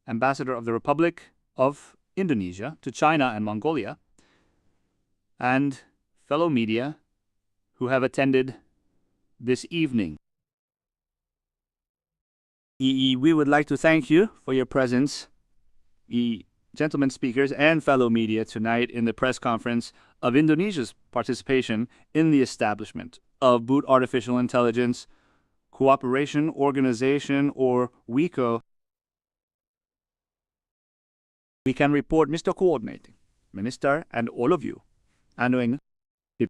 Ambassador of the Republic of Indonesia to China and Mongolia, and fellow media who have attended this evening. We would like to thank you for your presence, gentlemen speakers and fellow media, tonight in the press conference of Indonesia's participation in the establishment of Boot Artificial Intelligence Cooperation Organization, or WAICO. We can report, Mr. Coordinating Minister, and all of you, knowing the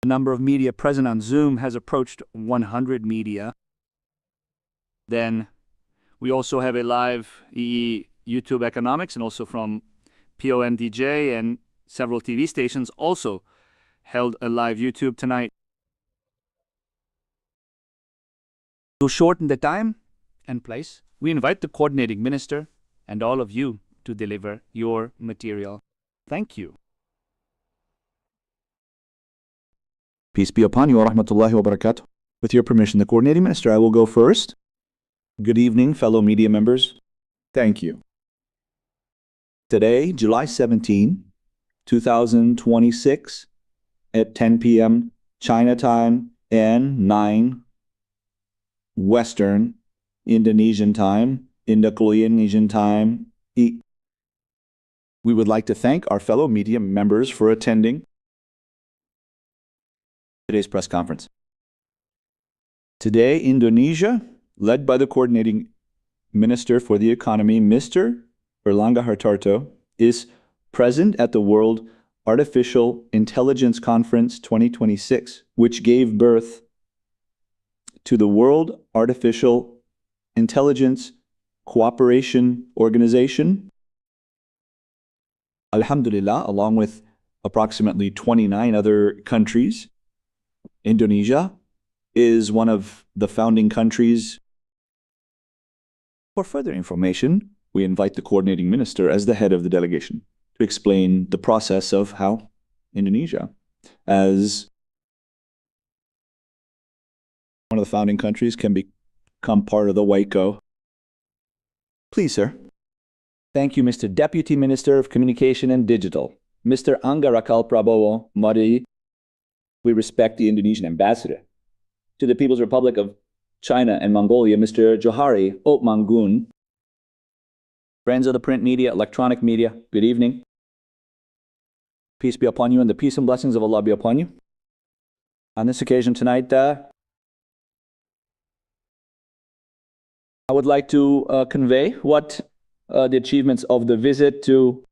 number of media present on Zoom has approached 100 media. Then we also have a live YouTube Economics, and also from PONDJ and several TV stations also held a live YouTube tonight. To shorten the time and place, we invite the Coordinating Minister and all of you to deliver your material. Thank you. Peace be upon you, wa rahmatullahi wa barakatuh. With your permission, the Coordinating Minister, I will go first. Good evening, fellow media members. Thank you. Today, July 17, 2026, at 10 p.m. China time and 9 Western Indonesian time, Indo-Indonesian time. We would like to thank our fellow media members for attending today's press conference. Today, Indonesia, led by the Coordinating Minister for the Economy, Mr. Erlangga Hartarto, is present at the World Artificial Intelligence Conference 2026, which gave birth to the World Artificial Intelligence Cooperation Organization. Alhamdulillah, along with approximately 29 other countries, Indonesia is one of the founding countries. For further information, we invite the Coordinating Minister as the head of the delegation to explain the process of how Indonesia, as one of the founding countries, can become part of the WAICO. Please, sir. Thank you, Mr. Deputy Minister of Communication and Digital, Mr. Angga Rakal Prabowo. Mari, we respect the Indonesian ambassador to the People's Republic of China and Mongolia, Mr. Johari Otmanggun. Friends of the print media, electronic media, good evening. Peace be upon you, and the peace and blessings of Allah be upon you. On this occasion tonight, I would like to convey what the achievements of the visit to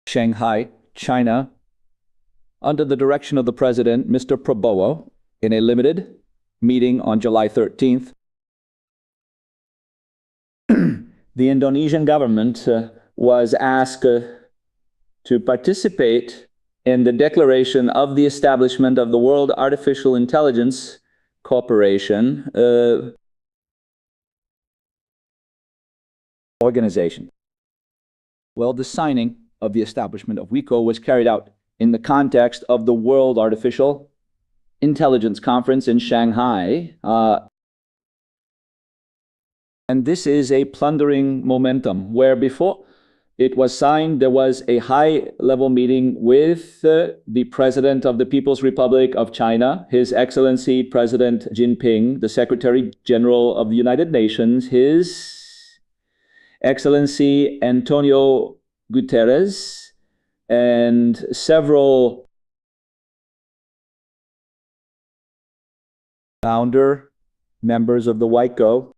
Shanghai, China, under the direction of the President, Mr. Prabowo, in a limited meeting on July 13th. The Indonesian government was asked to participate in the declaration of the establishment of the World Artificial Intelligence Cooperation Organization. Well, the signing of the establishment of WAICO was carried out in the context of the World Artificial Intelligence Conference in Shanghai. And this is a plundering momentum, where before it was signed, there was a high-level meeting with the President of the People's Republic of China, His Excellency President Jinping, the Secretary General of the United Nations, His Excellency Antonio Guterres, and several founder members of the WAICO.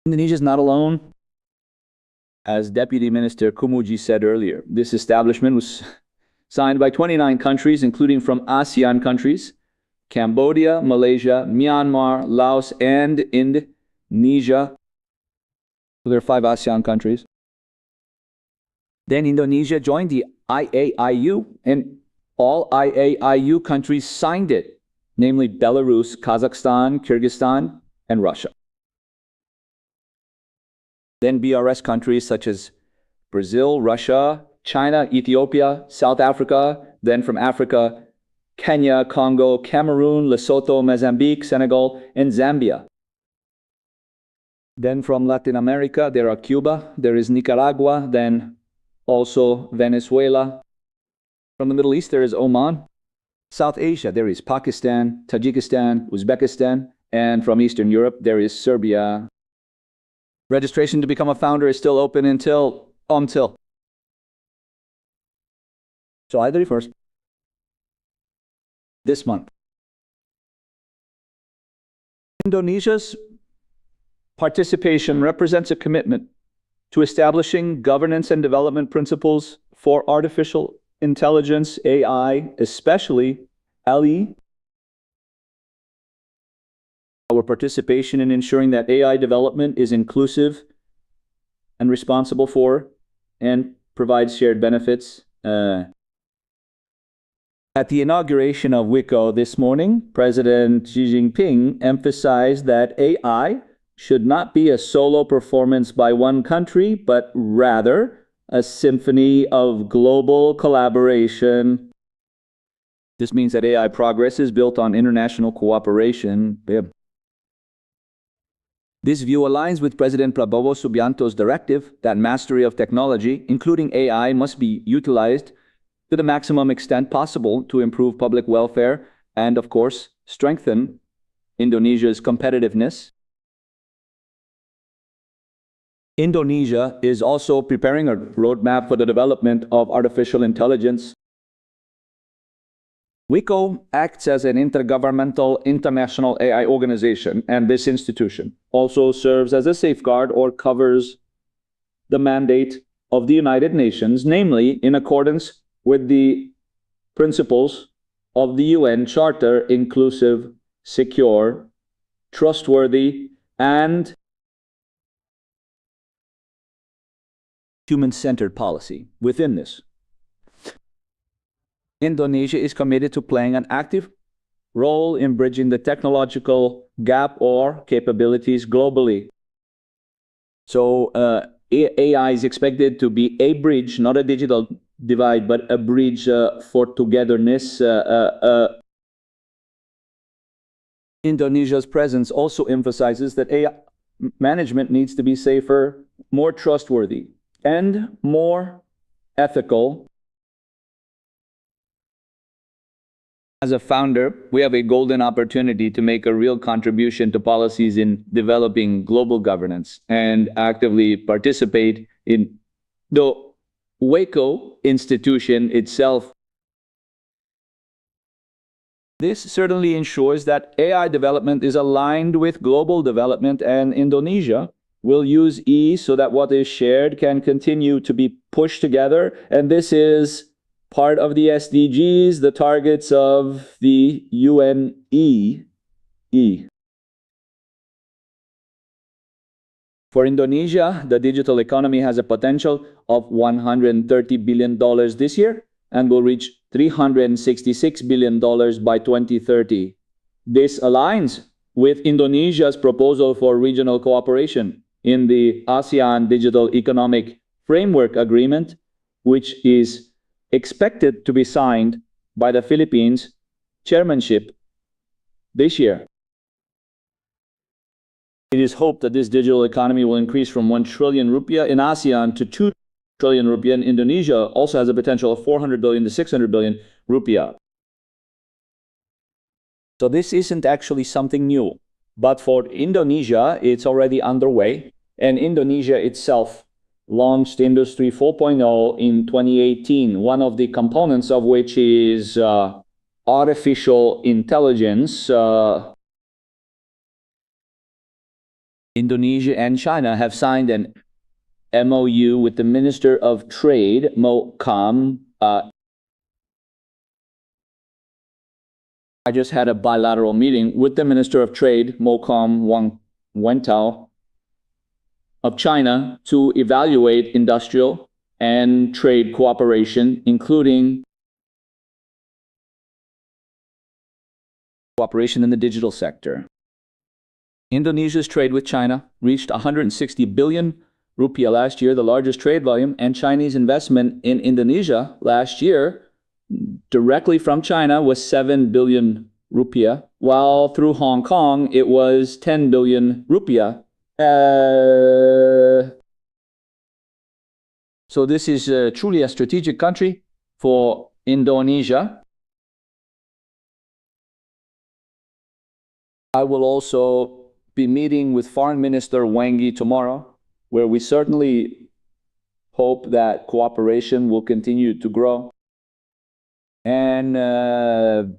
Indonesia is not alone. As Deputy Minister Kumuji said earlier, this establishment was signed by 29 countries, including from ASEAN countries, Cambodia, Malaysia, Myanmar, Laos, and Indonesia. So there are 5 ASEAN countries. Then Indonesia joined the IAIU, and all IAIU countries signed it, namely Belarus, Kazakhstan, Kyrgyzstan, and Russia. Then BRS countries such as Brazil, Russia, China, Ethiopia, South Africa. Then from Africa, Kenya, Congo, Cameroon, Lesotho, Mozambique, Senegal, and Zambia. Then from Latin America, there are Cuba, there is Nicaragua, then also Venezuela. From the Middle East, there is Oman. South Asia, there is Pakistan, Tajikistan, Uzbekistan, and from Eastern Europe, there is Serbia. Registration to become a founder is still open until July 31st. This month. Indonesia's participation represents a commitment to establishing governance and development principles for artificial intelligence, AI, especially LE. Our participation in ensuring that AI development is inclusive and responsible for and provides shared benefits. At the inauguration of WAICO this morning, President Xi Jinping emphasized that AI should not be a solo performance by one country, but rather a symphony of global collaboration. This means that AI progress is built on international cooperation. This view aligns with President Prabowo Subianto's directive that mastery of technology, including AI, must be utilized to the maximum extent possible to improve public welfare and, of course, strengthen Indonesia's competitiveness. Indonesia is also preparing a roadmap for the development of artificial intelligence. WAICO acts as an intergovernmental international AI organization, and this institution also serves as a safeguard or covers the mandate of the United Nations, namely in accordance with the principles of the UN Charter: inclusive, secure, trustworthy, and human-centered policy. Within this, Indonesia is committed to playing an active role in bridging the technological gap or capabilities globally. So AI is expected to be a bridge, not a digital divide, but a bridge for togetherness. Indonesia's presence also emphasizes that AI management needs to be safer, more trustworthy, and more ethical. As a founder, we have a golden opportunity to make a real contribution to policies in developing global governance and actively participate in the WAICO institution itself. This certainly ensures that AI development is aligned with global development, and Indonesia will use E so that what is shared can continue to be pushed together. And this is part of the SDGs, the targets of the UNE. For Indonesia, the digital economy has a potential of $130 billion this year and will reach $366 billion by 2030. This aligns with Indonesia's proposal for regional cooperation in the ASEAN Digital Economic Framework Agreement, which is expected to be signed by the Philippines chairmanship this year. It is hoped that this digital economy will increase from 1 trillion rupiah in ASEAN to 2 trillion rupiah, and Indonesia also has a potential of 400 billion to 600 billion rupiah. So this isn't actually something new, but for Indonesia, it's already underway, and Indonesia itself launched Industry 4.0 in 2018, one of the components of which is artificial intelligence. Indonesia and China have signed an MOU with the Minister of Trade, MOCOM. I just had a bilateral meeting with the Minister of Trade, MOCOM Wang Wentao, of China to evaluate industrial and trade cooperation, including cooperation in the digital sector. Indonesia's trade with China reached 160 billion rupiah last year, the largest trade volume, and Chinese investment in Indonesia last year directly from China was 7 billion rupiah, while through Hong Kong it was 10 billion rupiah. So this is truly a strategic country for Indonesia. I will also be meeting with Foreign Minister Wang Yi tomorrow, where we certainly hope that cooperation will continue to grow. And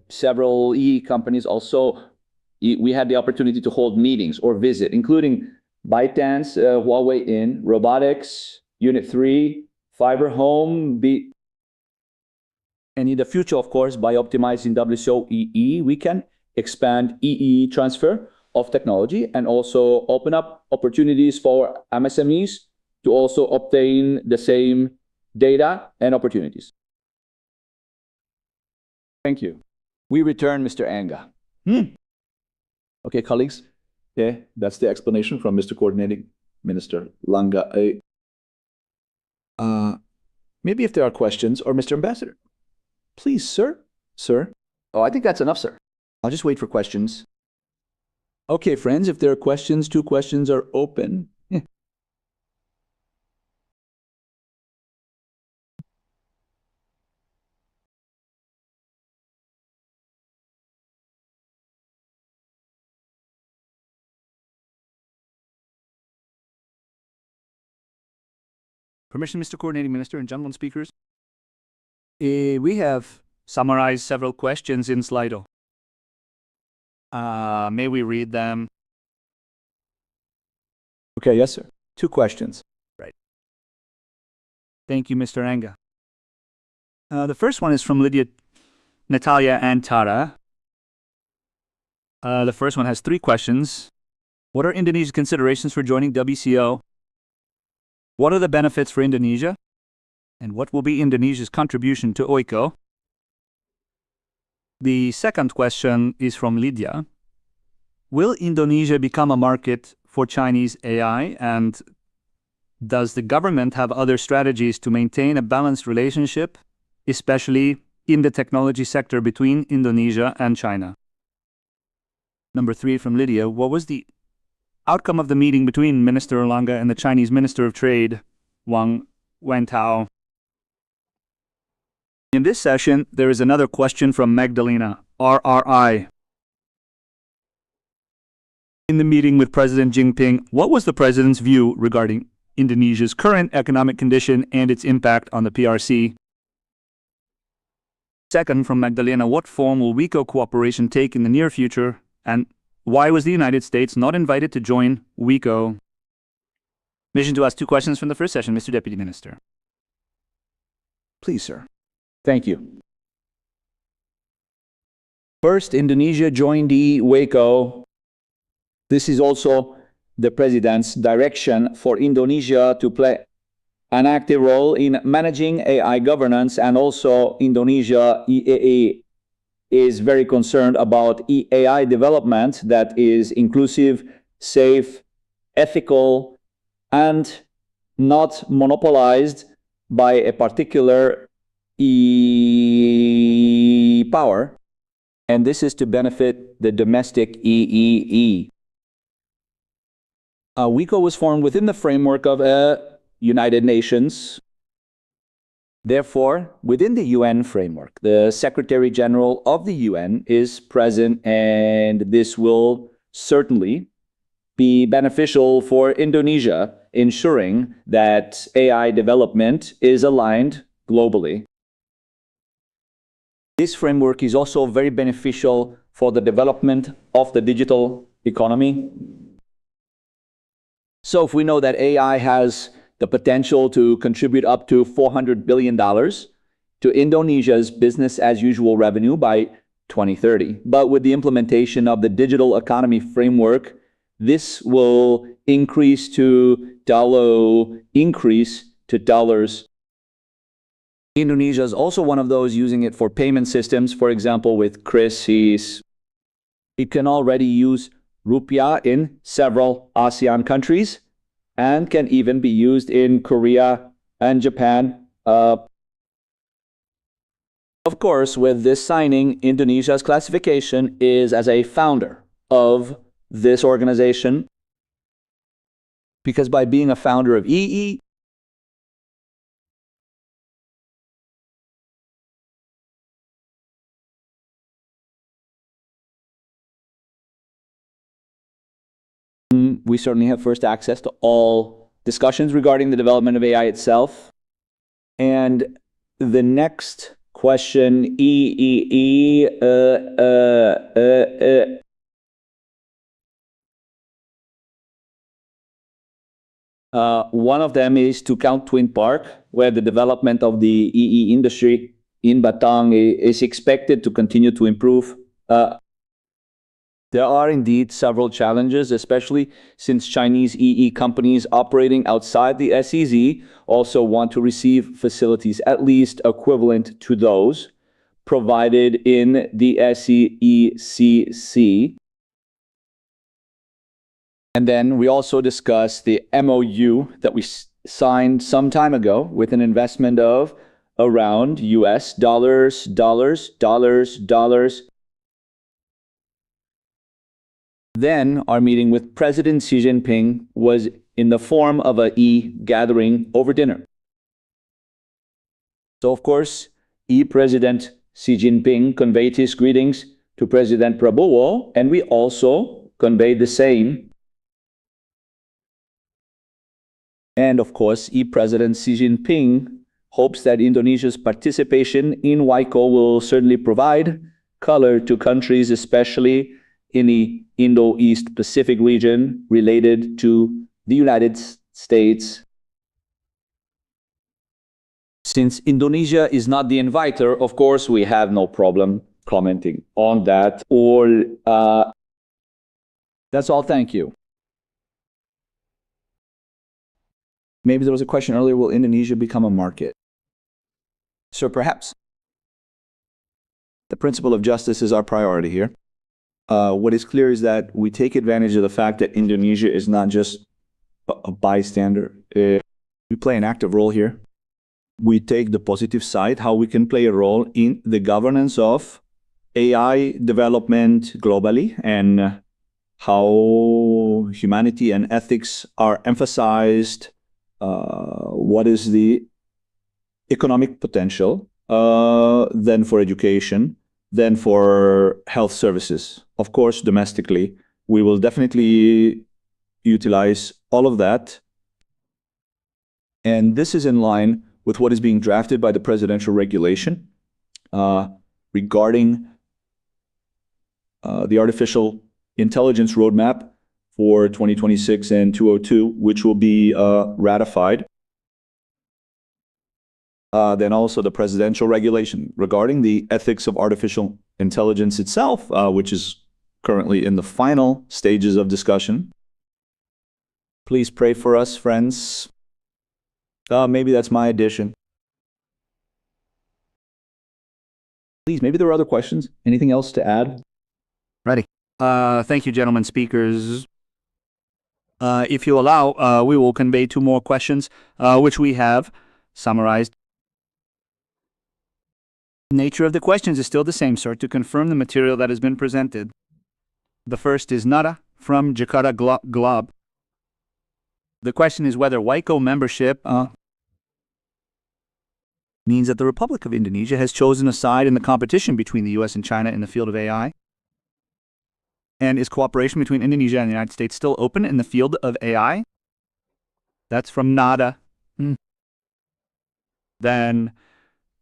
several EE companies also, we had the opportunity to hold meetings or visit, including ByteDance, Huawei in robotics, Unit 3, fiber home. And in the future, of course, by optimizing WCO EE, we can expand EE transfer of technology and also open up opportunities for MSMEs to also obtain the same data and opportunities. Thank you. We return Mr. Anga. Okay, colleagues. Yeah, that's the explanation from Mr. Coordinating Minister Langkah. Maybe if there are questions, or Mr. Ambassador. Please, sir. Sir. Oh, I think that's enough, sir. I'll just wait for questions. Okay, friends, if there are questions, 2 questions are open. Permission, Mr. Coordinating Minister and gentlemen speakers. We have summarized several questions in Slido. May we read them? Okay, yes, sir. 2 questions. Right. Thank you, Mr. Anga. The first one is from Lydia, Natalia, and Tara. The first one has 3 questions. What are Indonesia's considerations for joining WCO? What are the benefits for Indonesia? And what will be Indonesia's contribution to WAICO? The second question is from Lydia. Will Indonesia become a market for Chinese AI? And does the government have other strategies to maintain a balanced relationship, especially in the technology sector between Indonesia and China? Number 3 from Lydia. What was the outcome of the meeting between Minister Langkah and the Chinese Minister of Trade, Wang Wentao? In this session, there is another question from Magdalena, Ri-Rrt. In the meeting with President Jinping, what was the President's view regarding Indonesia's current economic condition and its impact on the PRC? Second, from Magdalena, what form will WAICO cooperation take in the near future, and why was the United States not invited to join WAICO? Mission to ask 2 questions from the first session, Mr. Deputy Minister. Please, sir. Thank you. First, Indonesia joined the WAICO. This is also the President's direction for Indonesia to play an active role in managing AI governance, and also Indonesia EAA is very concerned about AI development that is inclusive, safe, ethical, and not monopolized by a particular power. And this is to benefit the domestic EEE. WAICO was formed within the framework of United Nations. Therefore, within the UN framework, the Secretary General of the UN is present, and this will certainly be beneficial for Indonesia, ensuring that AI development is aligned globally. This framework is also very beneficial for the development of the digital economy. So if we know that AI has the potential to contribute up to $400 billion to Indonesia's business as usual revenue by 2030. But with the implementation of the digital economy framework, this will increase to dollars. Indonesia is also one of those using it for payment systems. For example, with Chris, it can already use rupiah in several ASEAN countries, and can even be used in Korea and Japan. Of course, with this signing, Indonesia's classification is as a founder of this organization, because by being a founder of EE, we certainly have first access to all discussions regarding the development of AI itself. And the next question, one of them is to count Twin Park, where the development of the EE industry in Batang is expected to continue to improve. There are indeed several challenges, especially since Chinese EE companies operating outside the SEZ also want to receive facilities at least equivalent to those provided in the SEECC. And then we also discussed the MOU that we signed some time ago with an investment of around US dollars. Then our meeting with President Xi Jinping was in the form of a e-gathering over dinner. So of course, President Xi Jinping conveyed his greetings to President Prabowo, and we also conveyed the same. And of course, President Xi Jinping hopes that Indonesia's participation in WAICO will certainly provide color to countries, especially in the Indo-East Pacific region related to the United States. Since Indonesia is not the inviter, of course, we have no problem commenting on that. That's all. Thank you. Maybe there was a question earlier, will Indonesia become a market? So perhaps. The principle of justice is our priority here. What is clear is that we take advantage of the fact that Indonesia is not just a bystander. We play an active role here. We take the positive side, how we can play a role in the governance of AI development globally, and how humanity and ethics are emphasized. What is the economic potential, then for education, then for health services. Of course, domestically, we will definitely utilize all of that. And this is in line with what is being drafted by the presidential regulation regarding the artificial intelligence roadmap for 2026 and 202, which will be ratified. Then also the presidential regulation regarding the ethics of artificial intelligence itself, which is currently in the final stages of discussion. Please pray for us, friends. Maybe that's my addition. Please, maybe there are other questions. Anything else to add? Ready. Thank you, gentlemen speakers. If you allow, we will convey two more questions, which we have summarized. The nature of the questions is still the same, sir, to confirm the material that has been presented. The first is Nada from Jakarta Glob. The question is whether WAICO membership means that the Republic of Indonesia has chosen a side in the competition between the US and China in the field of AI. And is cooperation between Indonesia and the United States still open in the field of AI? That's from Nada. Then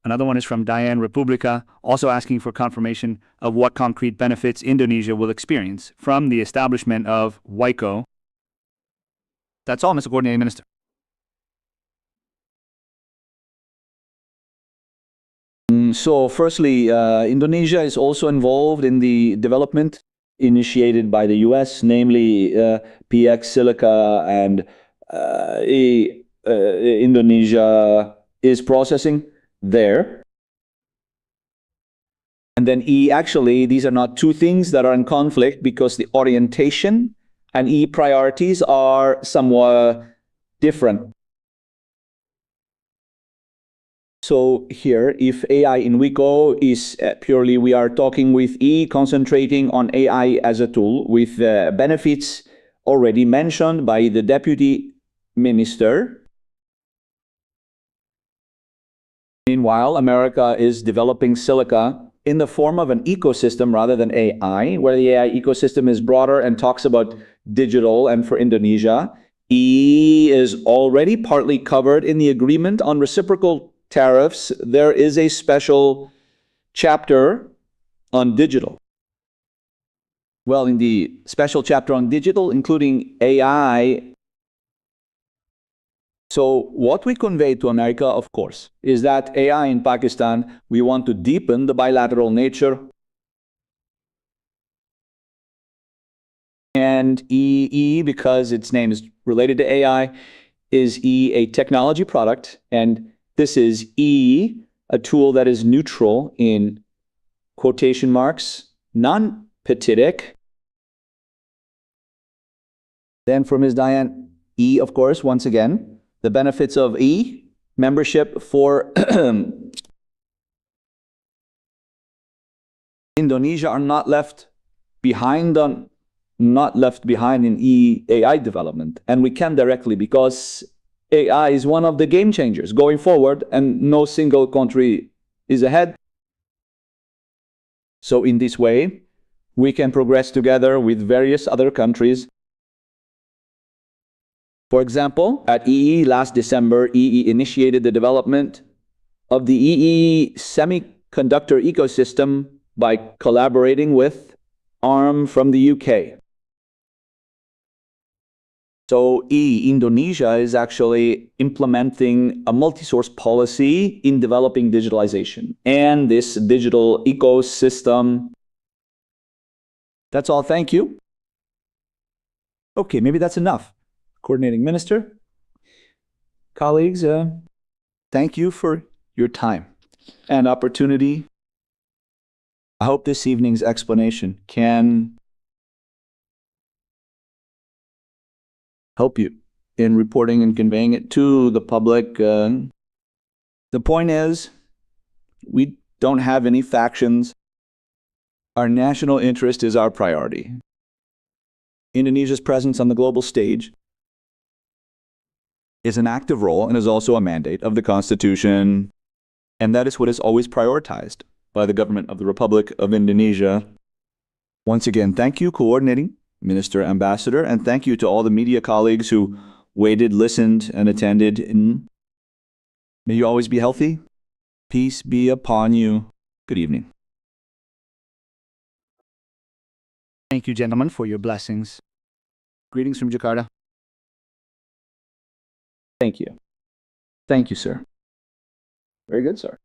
another one is from Diane Republica, also asking for confirmation of what concrete benefits Indonesia will experience from the establishment of WAICO. That's all, Mr. Coordinating Minister. So firstly, Indonesia is also involved in the development initiated by the US, namely PX Silica, and Indonesia is processing there. And then actually, these are not two things that are in conflict, because the orientation and priorities are somewhat different. So here, if AI in WAICO is purely, we are talking with E, concentrating on AI as a tool with benefits already mentioned by the Deputy Minister. Meanwhile, America is developing silica in the form of an ecosystem rather than AI, where the AI ecosystem is broader and talks about digital. And for Indonesia, E is already partly covered in the agreement on reciprocal tariffs. There is a special chapter on digital. Well, in the special chapter on digital, including AI. So what we convey to America, of course, is that AI in Pakistan, we want to deepen the bilateral nature. And EE, because its name is related to AI, is E a technology product, and this is E, a tool that is neutral in quotation marks, non-petitic. Then for Ms. Diane, E, of course, once again, the benefits of E, membership for Indonesia are not left behind in AI development. And we can directly, because AI is one of the game changers going forward, and no single country is ahead. So in this way, we can progress together with various other countries. For example, at EE last December, EE initiated the development of the EE semiconductor ecosystem by collaborating with ARM from the UK. So Indonesia is actually implementing a multi-source policy in developing digitalization and this digital ecosystem. That's all. Thank you. Okay, maybe that's enough. Coordinating Minister, colleagues, thank you for your time and opportunity. I hope this evening's explanation can help you in reporting and conveying it to the public. The point is, we don't have any factions. Our national interest is our priority. Indonesia's presence on the global stage is an active role and is also a mandate of the Constitution, and that is what is always prioritized by the government of the Republic of Indonesia. Once again, thank you, Coordinating Minister, Ambassador, and thank you to all the media colleagues who waited, listened, and attended. May you always be healthy. Peace be upon you. Good evening. Thank you, gentlemen, for your blessings. Greetings from Jakarta. Thank you. Thank you, sir. Very good, sir.